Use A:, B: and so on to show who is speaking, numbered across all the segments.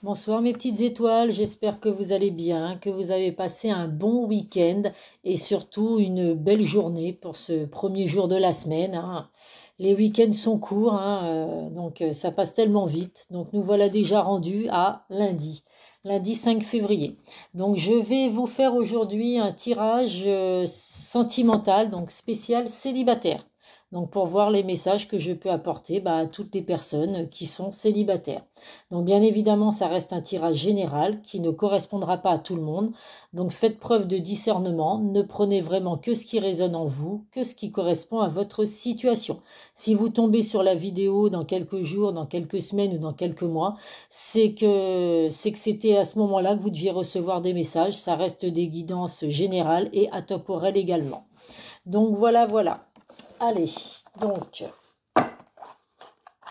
A: Bonsoir mes petites étoiles, j'espère que vous allez bien, que vous avez passé un bon week-end et surtout une belle journée pour ce premier jour de la semaine, hein. Les week-ends sont courts, hein, donc ça passe tellement vite. Donc nous voilà déjà rendus à lundi 5 février. Donc je vais vous faire aujourd'hui un tirage sentimental, donc spécial célibataire. Donc pour voir les messages que je peux apporter à toutes les personnes qui sont célibataires. Donc bien évidemment, ça reste un tirage général qui ne correspondra pas à tout le monde. Donc faites preuve de discernement, ne prenez vraiment que ce qui résonne en vous, que ce qui correspond à votre situation. Si vous tombez sur la vidéo dans quelques jours, dans quelques semaines ou dans quelques mois, c'est que c'était à ce moment-là que vous deviez recevoir des messages. Ça reste des guidances générales et atemporelles également. Donc voilà. Allez, donc...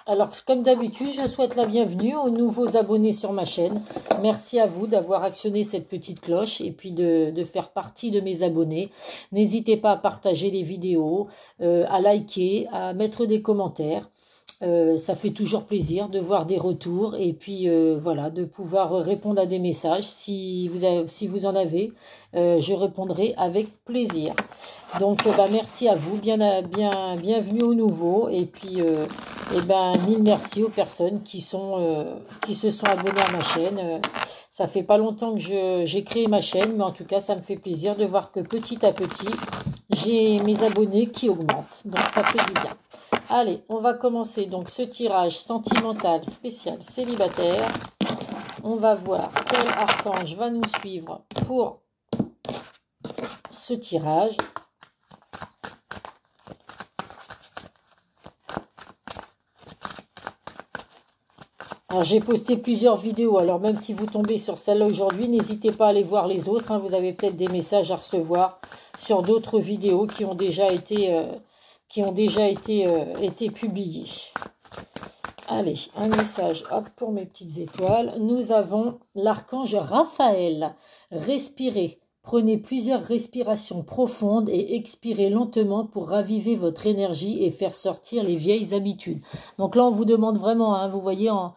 A: Alors, comme d'habitude, je souhaite la bienvenue aux nouveaux abonnés sur ma chaîne. Merci à vous d'avoir actionné cette petite cloche et puis de faire partie de mes abonnés. N'hésitez pas à partager les vidéos, à liker, à mettre des commentaires. Ça fait toujours plaisir de voir des retours et puis voilà, de pouvoir répondre à des messages. Si vous en avez, je répondrai avec plaisir. Donc merci à vous, bienvenue aux nouveaux et puis mille merci aux personnes qui se sont abonnées à ma chaîne. Ça fait pas longtemps que j'ai créé ma chaîne, mais en tout cas ça me fait plaisir de voir que petit à petit j'ai mes abonnés qui augmentent. Donc ça fait du bien. Allez, on va commencer donc ce tirage sentimental spécial célibataire. On va voir quel archange va nous suivre pour ce tirage. Alors j'ai posté plusieurs vidéos, alors même si vous tombez sur celle-là aujourd'hui, n'hésitez pas à aller voir les autres, hein. Vous avez peut-être des messages à recevoir sur d'autres vidéos qui ont déjà été... été publiés. Allez, un message hop, pour mes petites étoiles. Nous avons l'archange Raphaël. Respirez. Prenez plusieurs respirations profondes et expirez lentement pour raviver votre énergie et faire sortir les vieilles habitudes. Donc là, on vous demande vraiment, hein, vous voyez, en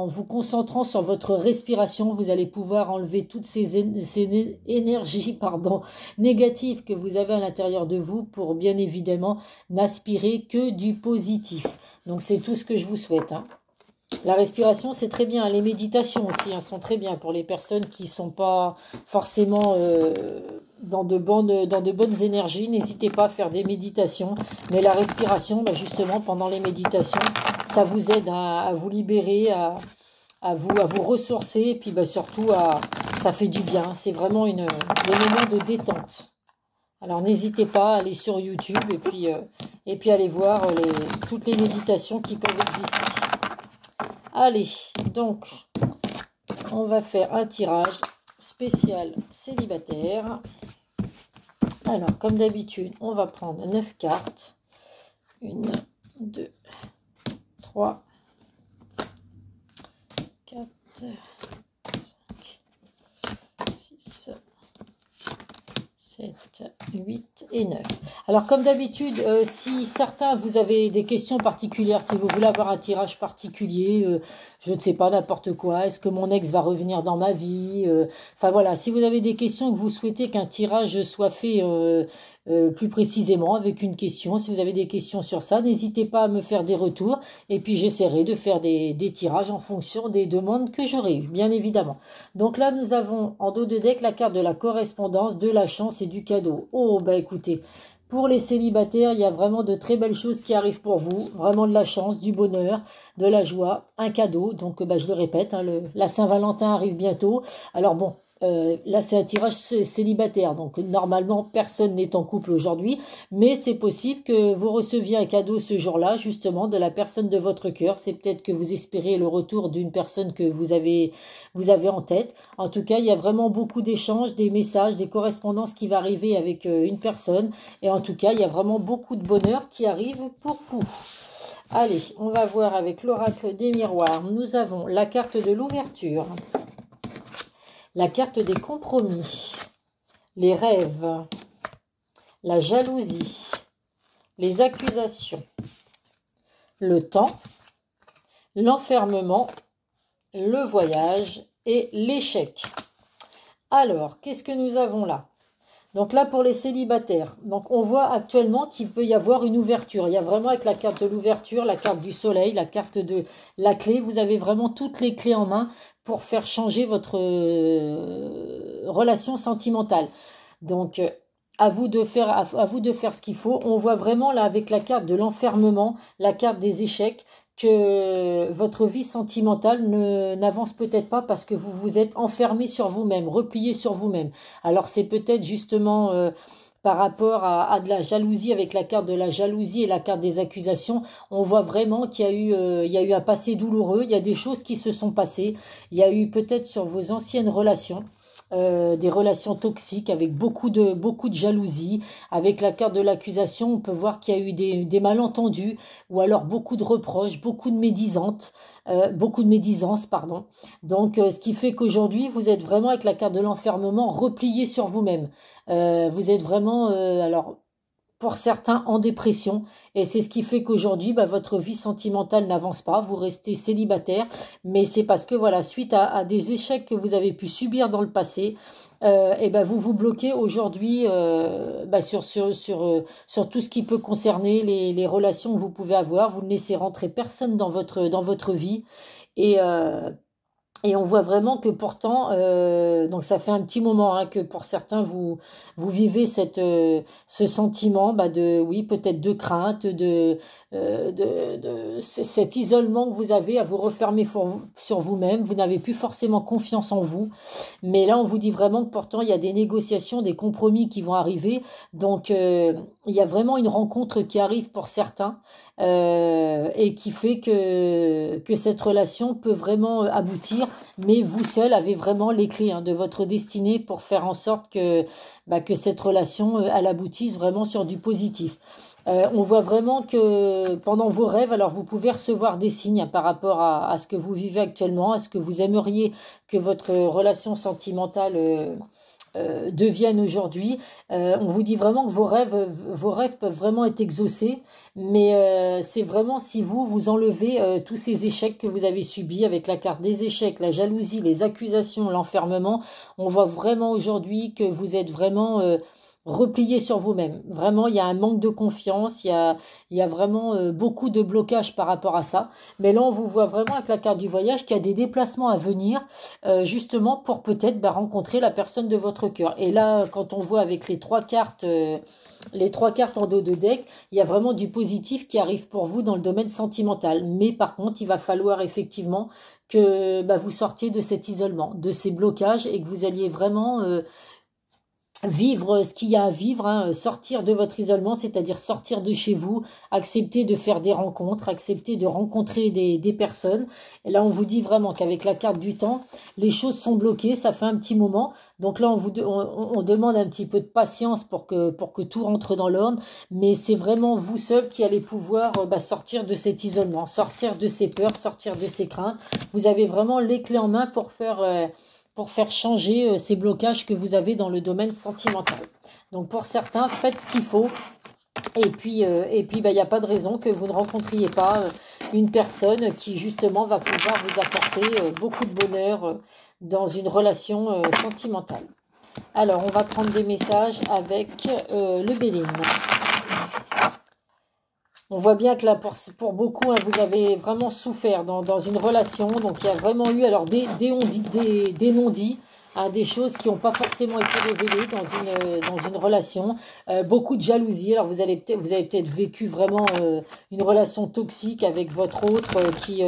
A: vous concentrant sur votre respiration, vous allez pouvoir enlever toutes ces énergies négatives que vous avez à l'intérieur de vous pour bien évidemment n'aspirer que du positif. Donc c'est tout ce que je vous souhaite, hein. La respiration, c'est très bien. Les méditations aussi, hein, sont très bien pour les personnes qui ne sont pas forcément dans de bonnes énergies. N'hésitez pas à faire des méditations. Mais la respiration, justement, pendant les méditations, ça vous aide à vous libérer, à vous ressourcer. Et puis surtout, ça fait du bien. C'est vraiment des moments de détente. Alors n'hésitez pas à aller sur YouTube et puis aller voir toutes les méditations qui peuvent exister. Allez, donc, on va faire un tirage spécial célibataire. Alors, comme d'habitude, on va prendre 9 cartes. 1, 2, 3, 4, 5, 6, 7, 8 et 9. Alors, comme d'habitude, si certains, vous avez des questions particulières, si vous voulez avoir un tirage particulier, je ne sais pas, n'importe quoi, est-ce que mon ex va revenir dans ma vie, enfin voilà, si vous avez des questions que vous souhaitez qu'un tirage soit fait plus précisément avec une question, si vous avez des questions sur ça, n'hésitez pas à me faire des retours et puis j'essaierai de faire des tirages en fonction des demandes que j'aurai eues, bien évidemment. Donc là, nous avons en dos de deck la carte de la correspondance, de la chance et du cadeau. Oh, écoutez, pour les célibataires, il y a vraiment de très belles choses qui arrivent pour vous. Vraiment de la chance, du bonheur, de la joie, un cadeau. Donc, je le répète, hein, la Saint-Valentin arrive bientôt. Alors bon, là, c'est un tirage célibataire. Donc, normalement, personne n'est en couple aujourd'hui. Mais c'est possible que vous receviez un cadeau ce jour-là, justement, de la personne de votre cœur. C'est peut-être que vous espérez le retour d'une personne que vous avez en tête. En tout cas, il y a vraiment beaucoup d'échanges, des messages, des correspondances qui vont arriver avec une personne. Et en tout cas, il y a vraiment beaucoup de bonheur qui arrive pour vous. Allez, on va voir avec l'oracle des miroirs. Nous avons la carte de l'ouverture, la carte des compromis, les rêves, la jalousie, les accusations, le temps, l'enfermement, le voyage et l'échec. Alors, qu'est-ce que nous avons là? Donc là, pour les célibataires, donc on voit actuellement qu'il peut y avoir une ouverture. Il y a vraiment avec la carte de l'ouverture, la carte du soleil, la carte de la clé. Vous avez vraiment toutes les clés en main pour faire changer votre relation sentimentale. Donc, à vous de faire ce qu'il faut. On voit vraiment là avec la carte de l'enfermement, la carte des échecs, que votre vie sentimentale n'avance peut-être pas parce que vous vous êtes enfermé sur vous-même, replié sur vous-même. Alors c'est peut-être justement par rapport à de la jalousie, avec la carte de la jalousie et la carte des accusations, on voit vraiment qu'il y a eu un passé douloureux, il y a des choses qui se sont passées, il y a eu peut-être sur vos anciennes relations, des relations toxiques avec beaucoup de jalousie. Avec la carte de l'accusation, on peut voir qu'il y a eu des malentendus ou alors beaucoup de reproches, beaucoup de médisance, pardon. Donc, ce qui fait qu'aujourd'hui, vous êtes vraiment avec la carte de l'enfermement replié sur vous-même. Vous êtes vraiment, alors, pour certains en dépression, et c'est ce qui fait qu'aujourd'hui votre vie sentimentale n'avance pas, vous restez célibataire, mais c'est parce que voilà, suite à des échecs que vous avez pu subir dans le passé, et vous vous bloquez aujourd'hui sur tout ce qui peut concerner les relations que vous pouvez avoir. Vous ne laissez rentrer personne dans votre vie, et et on voit vraiment que pourtant, donc ça fait un petit moment que pour certains, vous vivez ce sentiment oui, peut-être de crainte, cet isolement que vous avez à vous refermer sur vous-même. Vous n'avez plus forcément confiance en vous. Mais là, on vous dit vraiment que pourtant, il y a des négociations, des compromis qui vont arriver. Donc, il y a vraiment une rencontre qui arrive pour certains. Et qui fait que cette relation peut vraiment aboutir, mais vous seul avez vraiment les clés de votre destinée pour faire en sorte que cette relation elle aboutisse vraiment sur du positif. On voit vraiment que pendant vos rêves, alors vous pouvez recevoir des signes par rapport à ce que vous vivez actuellement, à ce que vous aimeriez que votre relation sentimentale deviennent aujourd'hui. On vous dit vraiment que vos rêves peuvent vraiment être exaucés, mais c'est vraiment si vous enlevez tous ces échecs que vous avez subis avec la carte des échecs, la jalousie, les accusations, l'enfermement. On voit vraiment aujourd'hui que vous êtes vraiment replié sur vous-même. Vraiment, il y a un manque de confiance, il y a vraiment beaucoup de blocages par rapport à ça. Mais là, on vous voit vraiment avec la carte du voyage qu'il y a des déplacements à venir, justement pour peut-être rencontrer la personne de votre cœur. Et là, quand on voit avec les trois cartes en dos de deck, il y a vraiment du positif qui arrive pour vous dans le domaine sentimental. Mais par contre, il va falloir effectivement que vous sortiez de cet isolement, de ces blocages, et que vous alliez vraiment vivre ce qu'il y a à vivre, sortir de votre isolement, c'est-à-dire sortir de chez vous, accepter de faire des rencontres, accepter de rencontrer des personnes. Et là, on vous dit vraiment qu'avec la carte du temps, les choses sont bloquées, ça fait un petit moment. Donc là, on demande un petit peu de patience pour que tout rentre dans l'ordre, mais c'est vraiment vous seul qui allez pouvoir sortir de cet isolement, sortir de ces peurs, sortir de ces craintes. Vous avez vraiment les clés en main pour faire changer ces blocages que vous avez dans le domaine sentimental. Donc pour certains, faites ce qu'il faut. Et puis, il n'y a pas de raison que vous ne rencontriez pas une personne qui justement va pouvoir vous apporter beaucoup de bonheur dans une relation sentimentale. Alors, on va prendre des messages avec le Béline. On voit bien que là, pour beaucoup, vous avez vraiment souffert dans une relation. Donc, il y a vraiment eu alors des non-dits, des choses qui n'ont pas forcément été révélées dans une relation. Beaucoup de jalousie. Alors, vous avez peut-être vécu vraiment une relation toxique avec votre autre qui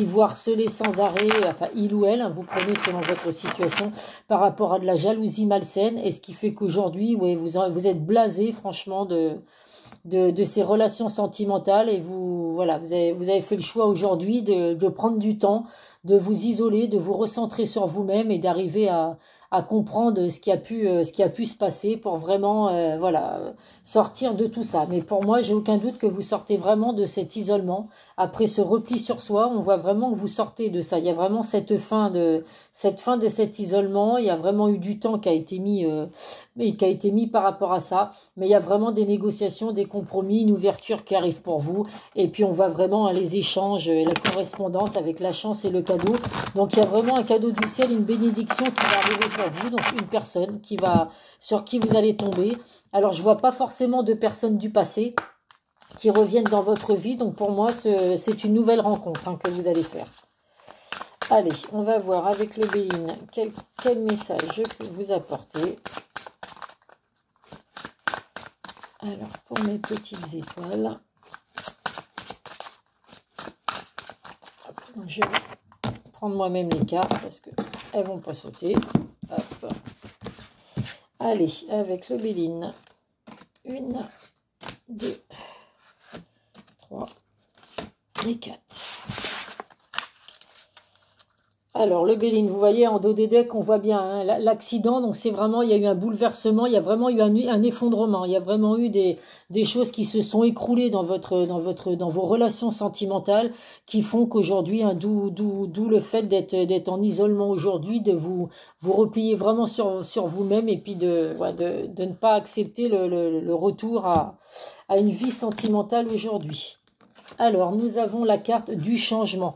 A: vous harcelait sans arrêt. Enfin, il ou elle, vous prenez selon votre situation, par rapport à de la jalousie malsaine. Et ce qui fait qu'aujourd'hui, vous êtes blasé, franchement, de ces relations sentimentales, et vous avez fait le choix aujourd'hui de prendre du temps, de vous isoler, de vous recentrer sur vous-même et d'arriver à comprendre ce qui a pu se passer pour vraiment sortir de tout ça. Mais pour moi, j'ai aucun doute que vous sortez vraiment de cet isolement. Après ce repli sur soi, on voit vraiment que vous sortez de ça. Il y a vraiment cette fin de cet isolement. Il y a vraiment eu du temps qui a été mis par rapport à ça. Mais il y a vraiment des négociations, des compromis, une ouverture qui arrive pour vous. Et puis on voit vraiment les échanges, la correspondance avec la chance et le cadeau. Donc il y a vraiment un cadeau du ciel, une bénédiction qui va arriver pour vous. Donc une personne sur qui vous allez tomber. Alors je vois pas forcément de personnes du passé qui reviennent dans votre vie. Donc pour moi, c'est une nouvelle rencontre que vous allez faire. Allez, on va voir avec le Béline quel message je peux vous apporter. Alors, pour mes petites étoiles, donc je vais prendre moi-même les cartes parce qu'elles ne vont pas sauter. Hop. Allez, avec le Béline, 1, 2, 3 et 4. Alors, le Béline, vous voyez, en dos des decks, on voit bien l'accident. Donc, c'est vraiment, il y a eu un bouleversement, il y a vraiment eu un effondrement. Il y a vraiment eu des choses qui se sont écroulées dans vos relations sentimentales qui font qu'aujourd'hui, d'où le fait d'être en isolement aujourd'hui, de vous replier vraiment sur vous-même et puis de ne pas accepter le retour à une vie sentimentale aujourd'hui. Alors, nous avons la carte du changement.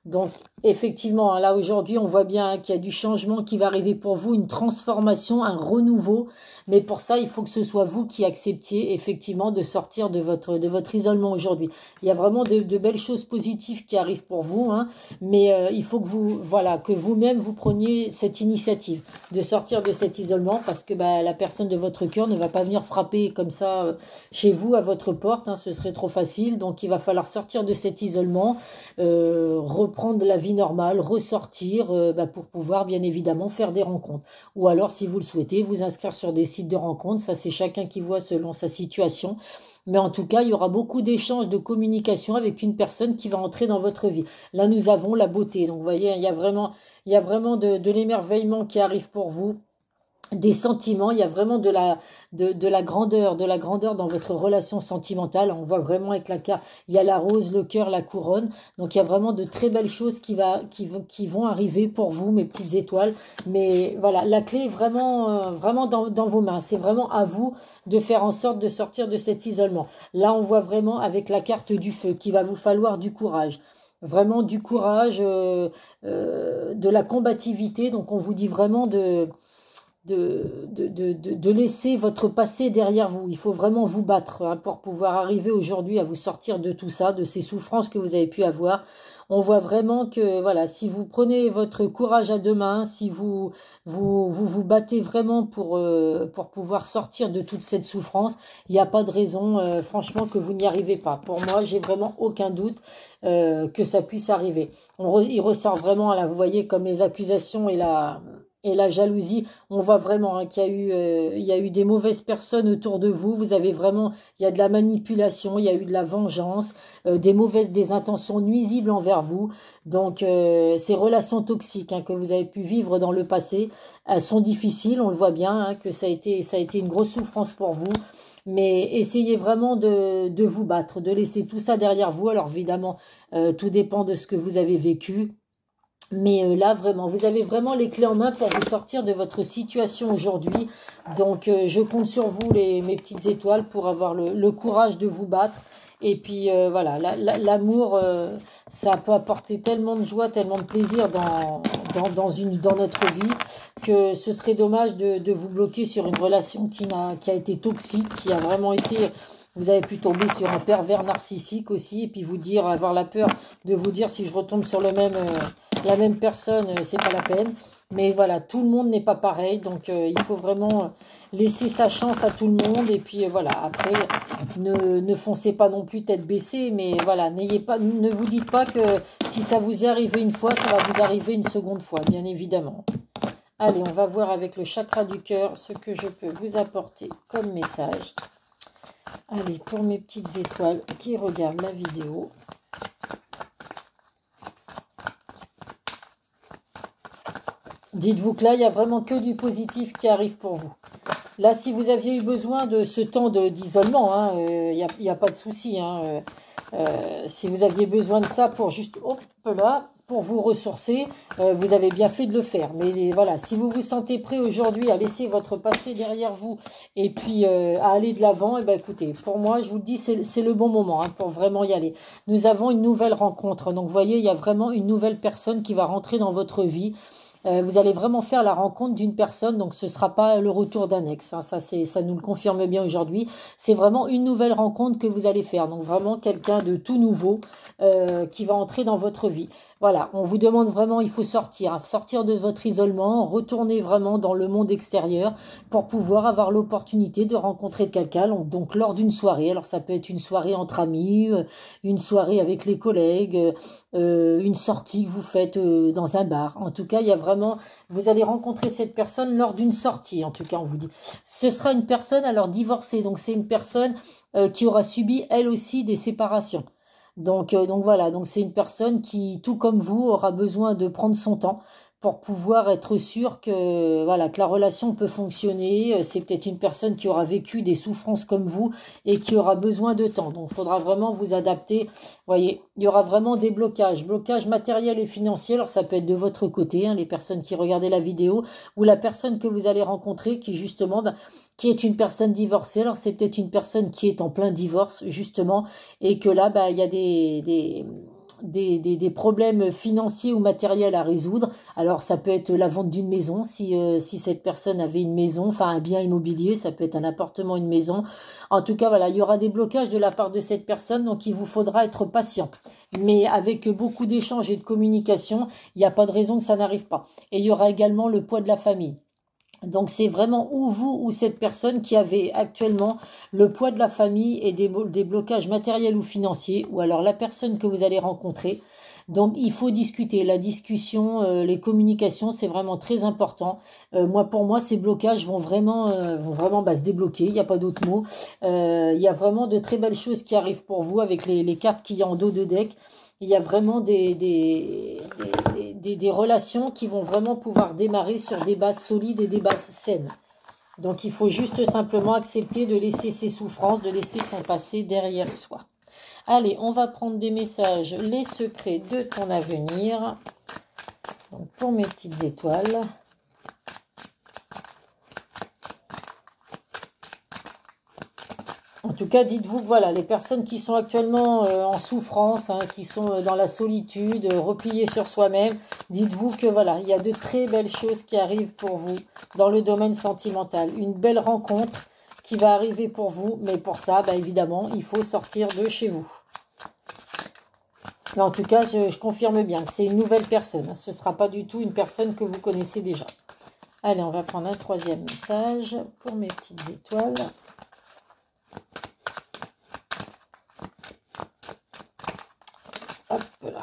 A: Donc, effectivement, là, aujourd'hui, on voit bien qu'il y a du changement qui va arriver pour vous, une transformation, un renouveau. Mais pour ça, il faut que ce soit vous qui acceptiez, effectivement, de sortir de votre isolement aujourd'hui. Il y a vraiment de belles choses positives qui arrivent pour vous, mais il faut que vous-même, vous preniez cette initiative de sortir de cet isolement parce que la personne de votre cœur ne va pas venir frapper comme ça chez vous, à votre porte. Ce serait trop facile. Donc, il va falloir sortir de cet isolement, reprendre la vie normale, ressortir pour pouvoir bien évidemment faire des rencontres. Ou alors, si vous le souhaitez, vous inscrire sur des sites de rencontres. Ça, c'est chacun qui voit selon sa situation. Mais en tout cas, il y aura beaucoup d'échanges, de communication avec une personne qui va entrer dans votre vie. Là, nous avons la beauté. Donc, vous voyez, il y a vraiment de l'émerveillement qui arrive pour vous. Des sentiments, il y a vraiment de la grandeur dans votre relation sentimentale. On voit vraiment avec la carte, il y a la rose, le cœur, la couronne. Donc il y a vraiment de très belles choses qui vont arriver pour vous, mes petites étoiles. Mais voilà, la clé est vraiment dans vos mains. C'est vraiment à vous de faire en sorte de sortir de cet isolement. Là, on voit vraiment avec la carte du feu qu'il va vous falloir du courage. Vraiment du courage, de la combativité. Donc on vous dit vraiment de laisser votre passé derrière vous. Il faut vraiment vous battre pour pouvoir arriver aujourd'hui à vous sortir de tout ça, de ces souffrances que vous avez pu avoir. On voit vraiment que voilà, si vous prenez votre courage à deux mains, si vous battez vraiment pour pouvoir sortir de toute cette souffrance, il n'y a pas de raison, franchement, que vous n'y arrivez pas. Pour moi, j'ai vraiment aucun doute que ça puisse arriver. Il ressort vraiment, là, vous voyez, comme les accusations et la jalousie, on voit vraiment qu'il y a eu des mauvaises personnes autour de vous. Vous avez vraiment, il y a de la manipulation, il y a eu de la vengeance, des intentions nuisibles envers vous. Donc, ces relations toxiques que vous avez pu vivre dans le passé, elles sont difficiles. On le voit bien que ça a été une grosse souffrance pour vous. Mais essayez vraiment de vous battre, de laisser tout ça derrière vous. Alors évidemment, tout dépend de ce que vous avez vécu. Mais là, vraiment, vous avez vraiment les clés en main pour vous sortir de votre situation aujourd'hui. Donc, je compte sur vous, mes petites étoiles, pour avoir le courage de vous battre. Et puis, voilà, l'amour, ça peut apporter tellement de joie, tellement de plaisir dans notre vie que ce serait dommage de vous bloquer sur une relation qui a été toxique, qui a vraiment été... Vous avez pu tomber sur un pervers narcissique aussi, et puis avoir la peur de vous dire si je retombe sur la même personne, c'est pas la peine. Mais voilà, tout le monde n'est pas pareil, donc il faut vraiment laisser sa chance à tout le monde. Et puis voilà, après, ne foncez pas non plus tête baissée, mais voilà, ne vous dites pas que si ça vous est arrivé une fois, ça va vous arriver une seconde fois, bien évidemment. Allez, on va voir avec le chakra du cœur ce que je peux vous apporter comme message. Allez, pour mes petites étoiles qui regardent la vidéo. Dites-vous que là, il n'y a vraiment que du positif qui arrive pour vous. Là, si vous aviez eu besoin de ce temps d'isolement, il n'y a pas de souci. Si vous aviez besoin de ça pour juste, hop là, pour vous ressourcer, vous avez bien fait de le faire. Mais voilà, si vous vous sentez prêt aujourd'hui à laisser votre passé derrière vous et puis à aller de l'avant, eh ben, écoutez, pour moi, je vous le dis, c'est le bon moment hein, pour vraiment y aller. Nous avons une nouvelle rencontre. Donc, vous voyez, il y a vraiment une nouvelle personne qui va rentrer dans votre vie. Vous allez vraiment faire la rencontre d'une personne, donc ce ne sera pas le retour d'un ex, hein, ça nous le confirme bien aujourd'hui. C'est vraiment une nouvelle rencontre que vous allez faire, donc vraiment quelqu'un de tout nouveau qui va entrer dans votre vie. Voilà, on vous demande vraiment, il faut sortir, hein, sortir de votre isolement, retourner vraiment dans le monde extérieur pour pouvoir avoir l'opportunité de rencontrer quelqu'un, donc lors d'une soirée. Alors ça peut être une soirée entre amis, une soirée avec les collègues, une sortie que vous faites dans un bar. En tout cas, il y a vraiment, vous allez rencontrer cette personne lors d'une sortie, en tout cas, on vous dit. Ce sera une personne alors divorcée, donc c'est une personne qui aura subi elle aussi des séparations. Donc voilà, donc c'est une personne qui, tout comme vous, aura besoin de prendre son temps pour pouvoir être sûr que voilà que la relation peut fonctionner. C'est peut-être une personne qui aura vécu des souffrances comme vous et qui aura besoin de temps. Donc il faudra vraiment vous adapter. Vous voyez, il y aura vraiment des blocages matériels et financiers. Alors ça peut être de votre côté, hein, les personnes qui regardaient la vidéo, ou la personne que vous allez rencontrer qui justement qui est une personne divorcée. Alors c'est peut-être une personne qui est en plein divorce justement et que là il y a des problèmes financiers ou matériels à résoudre. Alors ça peut être la vente d'une maison, si cette personne avait une maison, enfin un bien immobilier, ça peut être un appartement, une maison. En tout cas, voilà, il y aura des blocages de la part de cette personne, donc il vous faudra être patient. Mais avec beaucoup d'échanges et de communication, il n'y a pas de raison que ça n'arrive pas. Et il y aura également le poids de la famille. Donc c'est vraiment ou vous ou cette personne qui avait actuellement le poids de la famille et des blocages matériels ou financiers, ou alors la personne que vous allez rencontrer. Donc il faut discuter, la discussion, les communications, c'est vraiment très important. Pour moi, ces blocages vont vraiment se débloquer, il n'y a pas d'autre mot. Il y a vraiment de très belles choses qui arrivent pour vous avec les cartes qu'il y a en dos de deck. Il y a vraiment des relations qui vont vraiment pouvoir démarrer sur des bases solides et des bases saines. Donc, il faut juste simplement accepter de laisser ses souffrances, de laisser son passé derrière soi. Allez, on va prendre des messages. Les secrets de ton avenir. Donc, pour mes petites étoiles. En tout cas, dites-vous que voilà, les personnes qui sont actuellement en souffrance, hein, qui sont dans la solitude, repliées sur soi-même, dites-vous que voilà, il y a de très belles choses qui arrivent pour vous dans le domaine sentimental. Une belle rencontre qui va arriver pour vous, mais pour ça, évidemment, il faut sortir de chez vous. Mais en tout cas, je confirme bien que c'est une nouvelle personne. Hein, ce ne sera pas du tout une personne que vous connaissez déjà. Allez, on va prendre un troisième message pour mes petites étoiles. Hop là.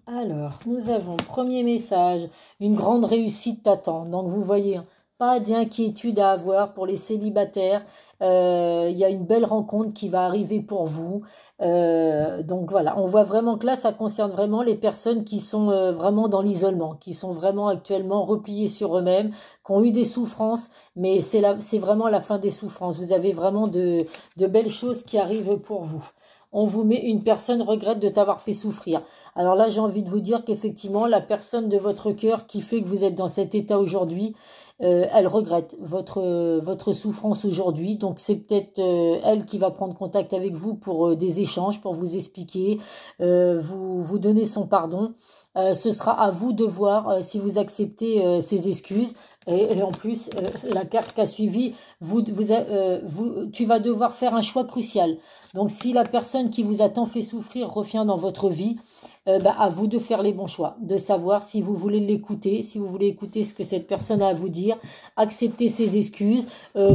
A: Alors, nous avons premier message, une grande réussite t'attend. Donc, vous voyez, pas d'inquiétude à avoir pour les célibataires. Il y a une belle rencontre qui va arriver pour vous. Donc, voilà, on voit vraiment que là, ça concerne vraiment les personnes qui sont vraiment dans l'isolement, qui sont vraiment actuellement repliées sur eux-mêmes, qui ont eu des souffrances, mais c'est vraiment la fin des souffrances. Vous avez vraiment de belles choses qui arrivent pour vous. On vous met, une personne regrette de t'avoir fait souffrir. Alors là, j'ai envie de vous dire qu'effectivement, la personne de votre cœur qui fait que vous êtes dans cet état aujourd'hui, elle regrette votre souffrance aujourd'hui. Donc, c'est peut-être elle qui va prendre contact avec vous pour des échanges, pour vous expliquer, vous donner son pardon. Ce sera à vous de voir si vous acceptez ses excuses. Et en plus, la carte qui a suivi, tu vas devoir faire un choix crucial. Donc, si la personne qui vous a tant fait souffrir revient dans votre vie, à vous de faire les bons choix, de savoir si vous voulez l'écouter, si vous voulez écouter ce que cette personne a à vous dire, accepter ses excuses.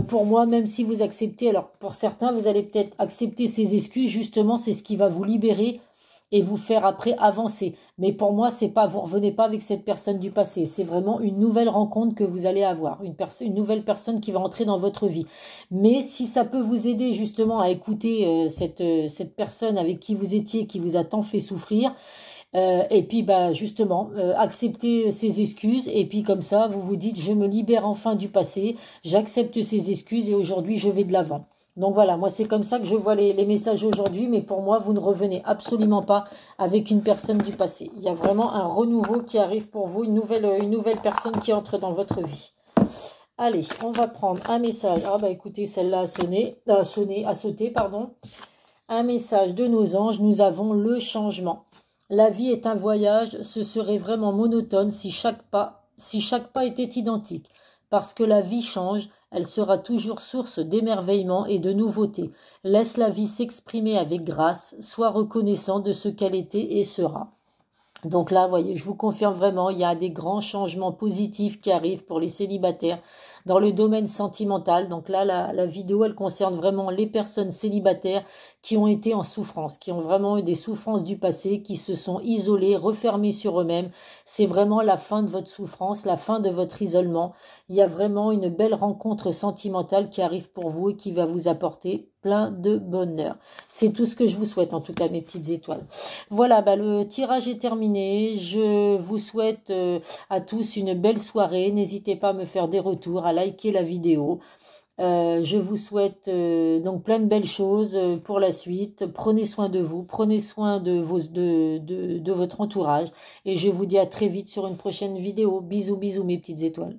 A: Pour moi, même si vous acceptez, alors pour certains, vous allez peut-être accepter ses excuses, justement, c'est ce qui va vous libérer et vous faire après avancer. Mais pour moi, c'est pas, vous revenez pas avec cette personne du passé. C'est vraiment une nouvelle rencontre que vous allez avoir, une nouvelle personne qui va entrer dans votre vie. Mais si ça peut vous aider justement à écouter cette personne avec qui vous étiez, qui vous a tant fait souffrir, et puis justement accepter ses excuses, et puis comme ça vous vous dites je me libère enfin du passé, j'accepte ses excuses et aujourd'hui je vais de l'avant. Donc voilà, moi c'est comme ça que je vois les messages aujourd'hui, mais pour moi, vous ne revenez absolument pas avec une personne du passé. Il y a vraiment un renouveau qui arrive pour vous, une nouvelle personne qui entre dans votre vie. Allez, on va prendre un message. Ah bah écoutez, celle-là a sauté, pardon. Un message de nos anges, nous avons le changement. La vie est un voyage, ce serait vraiment monotone si chaque pas était identique. Parce que la vie change, elle sera toujours source d'émerveillement et de nouveauté. Laisse la vie s'exprimer avec grâce, sois reconnaissant de ce qu'elle était et sera. Donc là, vous voyez, je vous confirme vraiment, il y a des grands changements positifs qui arrivent pour les célibataires dans le domaine sentimental. Donc là, la vidéo, elle concerne vraiment les personnes célibataires qui ont été en souffrance, qui ont vraiment eu des souffrances du passé, qui se sont isolées, refermées sur eux-mêmes. C'est vraiment la fin de votre souffrance, la fin de votre isolement. Il y a vraiment une belle rencontre sentimentale qui arrive pour vous et qui va vous apporter plein de bonheur. C'est tout ce que je vous souhaite, en tout cas, mes petites étoiles. Voilà, bah, le tirage est terminé. Je vous souhaite à tous une belle soirée. N'hésitez pas à me faire des retours, à liker la vidéo. Je vous souhaite donc plein de belles choses pour la suite. Prenez soin de vous, prenez soin de votre entourage. Et je vous dis à très vite sur une prochaine vidéo. Bisous, bisous mes petites étoiles.